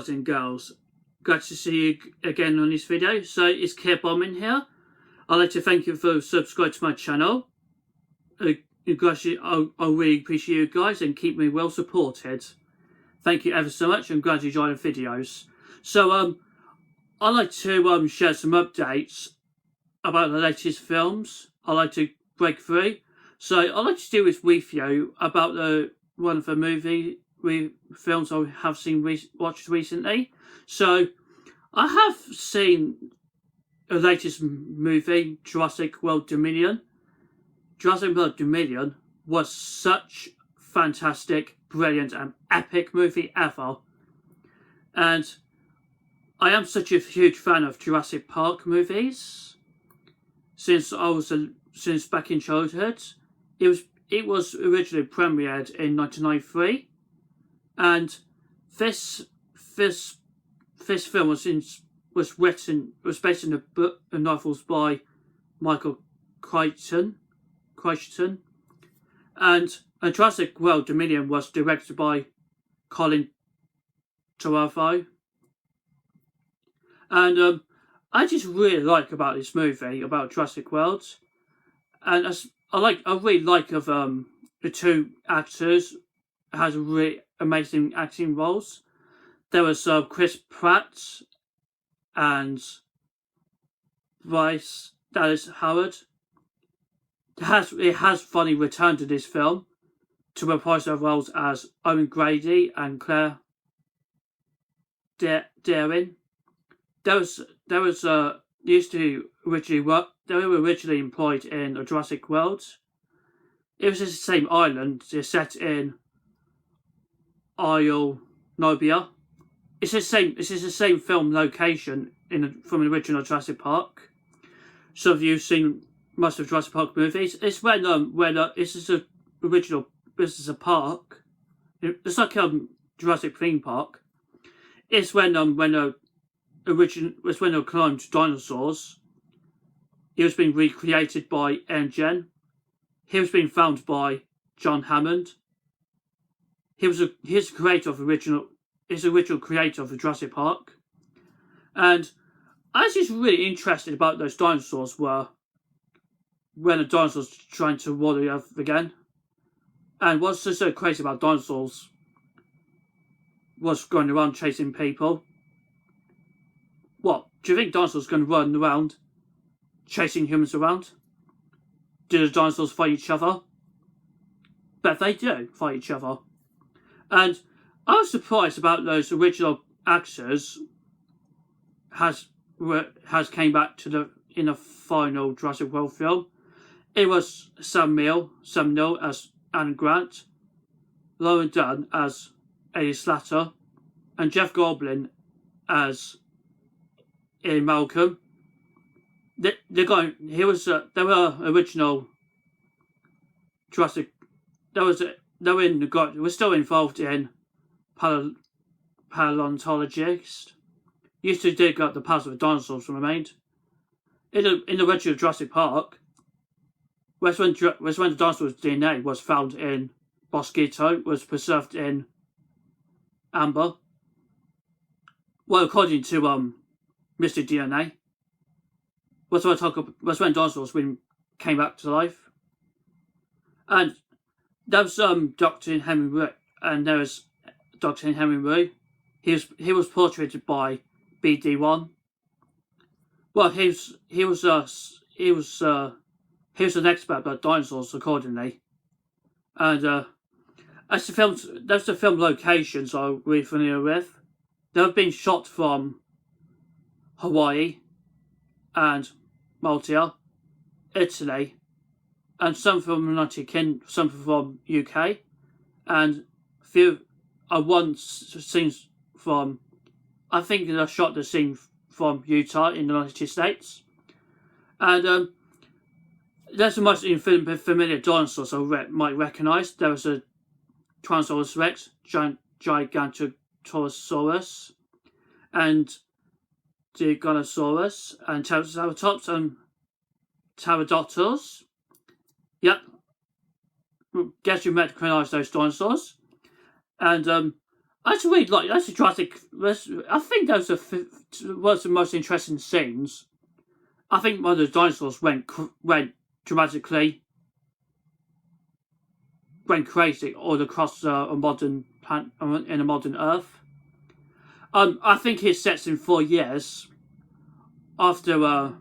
boys and girls, glad to see you again on this video. So it's Care Bombing here. I'd like to thank you for subscribing to my channel. I really appreciate you guys and keep me well supported. Thank you ever so much. I'm glad you enjoy the videos. So I'd like to share some updates about the latest films. I'd like to break through. So I'd like to do this review about one of the films I have watched recently. So I have seen the latest movie, Jurassic World Dominion. Jurassic World Dominion was such fantastic, brilliant and epic movie ever. And I am such a huge fan of Jurassic Park movies since back in childhood. It was originally premiered in 1993, and this film was based on the novels by Michael Crichton, and Jurassic World Dominion was directed by Colin Trevorrow. And I just really like about this movie, about Jurassic World, and I really like of the two actors has really amazing acting roles. There was Chris Pratt and Bryce Dallas Howard. It has finally returned to this film to reprise their roles as Owen Grady and Claire Daring. They were originally employed in Jurassic World. It was the same island. They're set in Isla Nublar. It's the same film location from the original Jurassic Park. So if you've seen most of Jurassic Park movies, it's when this is a park. It's like Jurassic theme park. It's when they climbed dinosaurs. He was being recreated by Engine. He was being found by John Hammond. He's the original creator of the Jurassic Park. And I was just really interested about those dinosaurs were when the dinosaurs trying to rule the earth again. And what's so crazy about dinosaurs was going around chasing people. What? Do you think dinosaurs going to run around chasing humans around? Do the dinosaurs fight each other? Bet they do fight each other. And I was surprised about those original actors has came back in the final Jurassic World film. It was Sam Neill as Alan Grant, Lauren Dunn as Eddie Slatter, and Jeff Goldblum as Ian Malcolm. They were original Jurassic. We're still involved in paleontologists. Used to dig up the parts of the dinosaurs remained. In the original Jurassic Park, was when the dinosaur's DNA was found in mosquito, was preserved in amber. Well, according to Mr. DNA, was when dinosaurs came back to life. And there was Dr. Henry Wu, and there was Dr. Henry Wu. He was portrayed by BD1. Well, he was an expert about dinosaurs accordingly. And that's the film locations I'm really familiar with. They have been shot from Hawaii and Malta, Italy, and some from United Kingdom, some from UK, and one scenes from, I think I shot the scene from Utah in the United States. And there's the most familiar dinosaurs I might recognise. There was a Tyrannosaurus Rex, Gigantosaurus, and Giganosaurus, and Triceratops, and Pterodactyls. Yep. Guess you might recognise those dinosaurs. And I just really like that's a Jurassic. I think those are one of the most interesting scenes. I think one of the dinosaurs went dramatically, went crazy all across a modern in a modern Earth. I think it sets in 4 years after Isla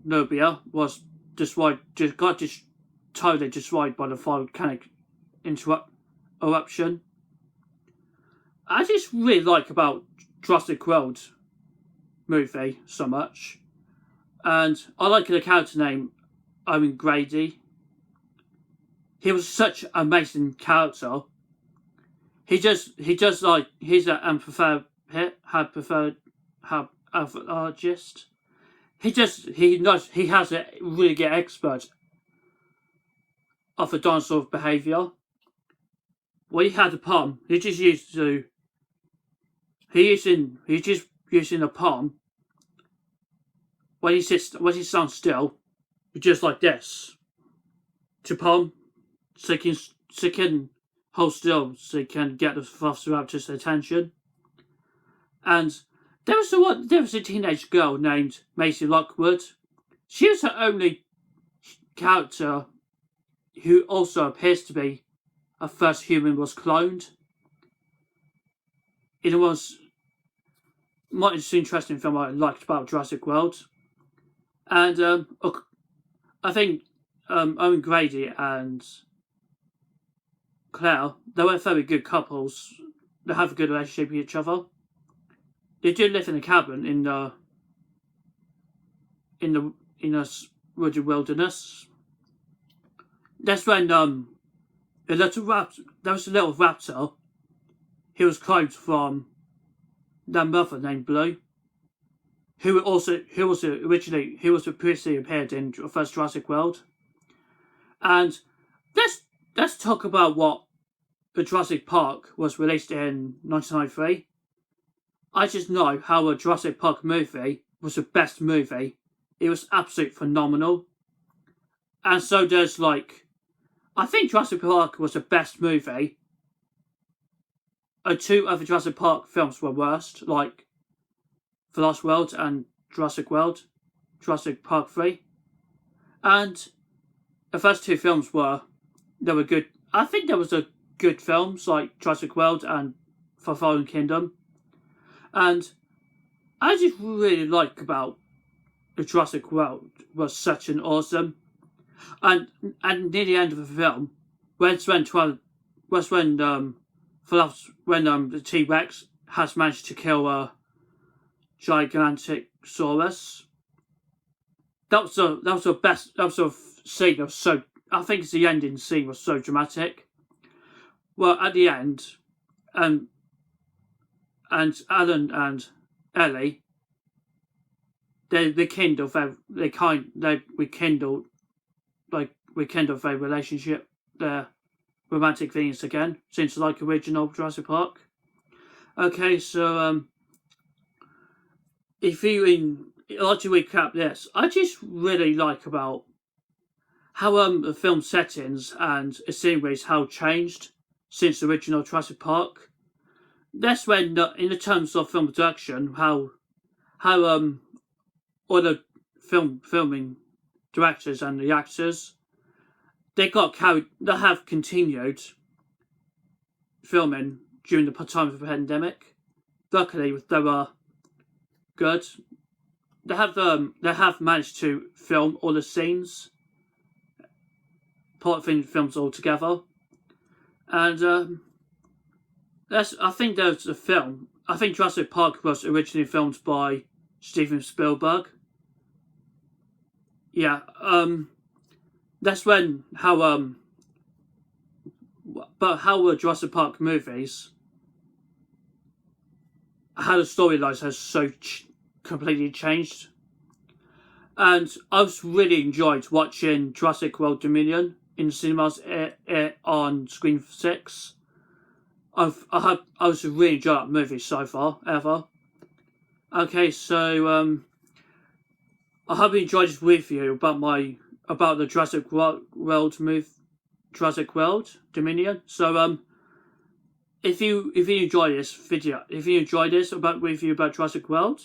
Nublar was destroyed, totally destroyed by the volcanic eruption. I just really like about Jurassic World movie so much, and I like the character name Owen Grady. He was such an amazing character. He just like he's an anthropologist. He has a really good expert of the dinosaur behaviour. Well, he had a palm. He just using a palm. When he stands still, just like this, to palm, so he can hold still, so he can get the Velociraptor's attention. And there was a teenage girl named Maisie Lockwood. She was the only character who also appears to be a first human was cloned. It was most interesting film I liked about Jurassic World. And I think Owen Grady and Claire, they were very good couples. They have a good relationship with each other. They do live in a cabin in the wooded wilderness. That's when there was a little raptor. He was cloned from their mother named Blue, who previously appeared in the first Jurassic World. And let's talk about what the Jurassic Park was released in 1993. I just know how a Jurassic Park movie was the best movie. It was absolutely phenomenal. And so there's I think Jurassic Park was the best movie. 2 other Jurassic Park films were worst, like The Lost World and Jurassic Park 3. And the first 2 films were good. I think there was a good films like Jurassic World and For Fallen Kingdom. And I just really like about the Jurassic World was such an awesome. And near the end of the film, when the T-Rex has managed to kill a Gigantosaurus, that was the scene of so. I think it's the ending scene was so dramatic. Well, at the end, and Alan and Ellie, they rekindled their relationship, their romantic feelings again, since original Jurassic Park. Okay, so if you like to recap this, I just really like about how the film settings and sceneries how changed since the original Jurassic Park. That's when, in the terms of film production, how all the filming directors and the actors, they have continued filming during the time of the pandemic. Luckily, they were good. They have managed to film all the scenes, part of films all together, and I think there's a film. I think Jurassic Park was originally filmed by Steven Spielberg. Yeah, that's when how Jurassic Park movies, how the storylines has so completely changed. And I've really enjoyed watching Jurassic World Dominion in cinemas on Screen 6. I was really enjoying that movie so far, ever. Okay, so I hope you enjoyed this review about the Jurassic World Dominion. So if you enjoy this video, if you enjoy this review about Jurassic World,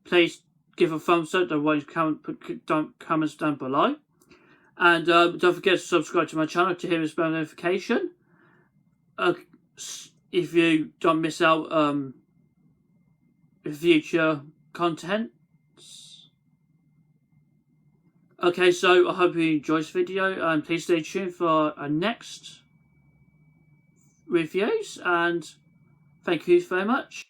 please give a thumbs up. Put comments down below, and don't forget to subscribe to my channel to hear this bell notification. If you don't miss out future content. Okay, so I hope you enjoyed this video, and please stay tuned for our next reviews, and thank you very much.